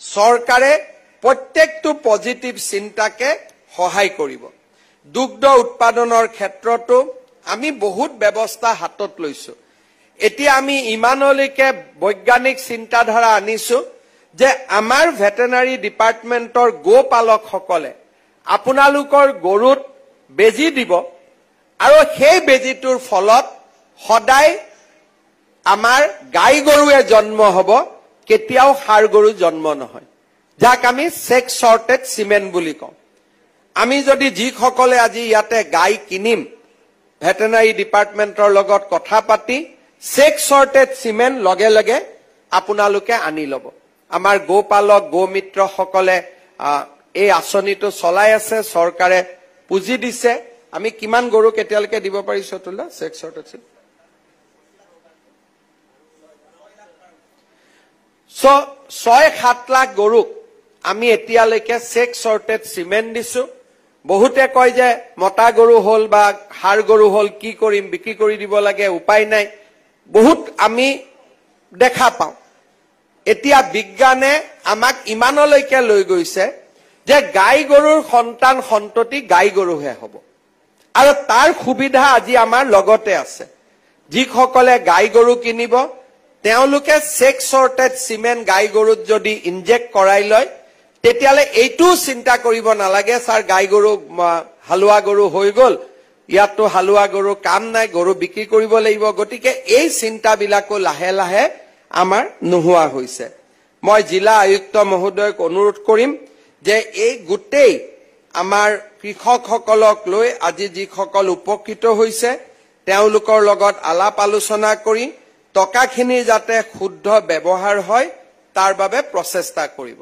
চৰকাৰে প্ৰত্যেকটো পজিটিভ চিন্তাকে সহায় কৰিব। দুগ্ধ উৎপাদনৰ ক্ষেত্ৰতো আমি বহুত ব্যৱস্থা হাতত লৈছো। এতিয়া আমি ইমানলৈকে বৈজ্ঞানিক চিন্তাধাৰা আনিছো যে আমাৰ ভেটেনাৰী ডিপাৰ্টমেণ্টৰ গোপালকসকলে আপোনালোকৰ গৰুত বেজী দিব আৰু সেই বেজীটোৰ ফলত সদায় আমাৰ গাই গৰুৱে জন্ম হ'ব, কেতিয়াও ষাঁড় গৰু জন্ম নহয়, যাক আমি সেক্স শৰ্টেড সিমেন্ট বুলি কওঁ। আমি যদি যিসকলে আজি ইয়াতে গাই কিনিম ভেটেনাৰী ডিপাৰ্টমেণ্টৰ লগত কথা পাতি সেক্স শৰ্টেড সিমেন্ট লগে লগে আপোনালোকে আনি ল'ব। আমাৰ গোপালক গোমিত্ৰসকলে এই আঁচনিটো চলাই আছে, চৰকাৰে পুঁজি দিছে। আমি কিমান গৰু কেতিয়ালৈকে দিব পাৰিছো তোলা সেক্স শৰ্টেড সিমেন্ট? 6-7 লাখ গৰুক আমি এতিয়ালৈকে সেক্স শৰ্টেড সিমেন্ট দিছো। বহুতে কয় যে মতা গৰু হল বা ষাঁড় গৰু হল, কি কৰিম, বিক্ৰী কৰি দিব লাগে, উপায় নাই। বহুত আমি দেখা পাওঁ। এতিয়া বিজ্ঞানে আমাক ইমানলৈকে লৈ গৈছে যে গাই গৰুৰ সন্তান সন্ততি গাই গৰুহে হ'ব, আৰু তাৰ সুবিধা আজি আমাৰ লগতে আছে। যিসকলে গাই গৰু কিনিব তেওঁলোকে সেক্স শৰ্টেড সিমেন্ট গাই গৰুত যদি ইনজেক্ট কৰাই লয়, তেতিয়ালে এইটো চিন্তা কৰিব নালাগে স্যাৰ গাই গৰু হালুৱা গৰু হৈ গল, ইয়াতো হালুৱা গৰু কাম নাই, গৰু বিক্ৰী কৰিব লাগিব। গতিকে এই চিন্তাবিলাকো লাহে লাহে আমাৰ নোহোৱা হৈছে। মই জিলা আয়ুক্ত মহোদয়ক অনুৰোধ কৰিম যে এই গোটেই আমাৰ কৃষকসকলক লৈ আজি যিসকল উপকৃত হৈছে তেওঁলোকৰ লগত আলাপ আলোচনা কৰি টকাখিনি যাতে শুদ্ধ ব্যৱহাৰ হয় তাৰ বাবে প্ৰচেষ্টা কৰিব।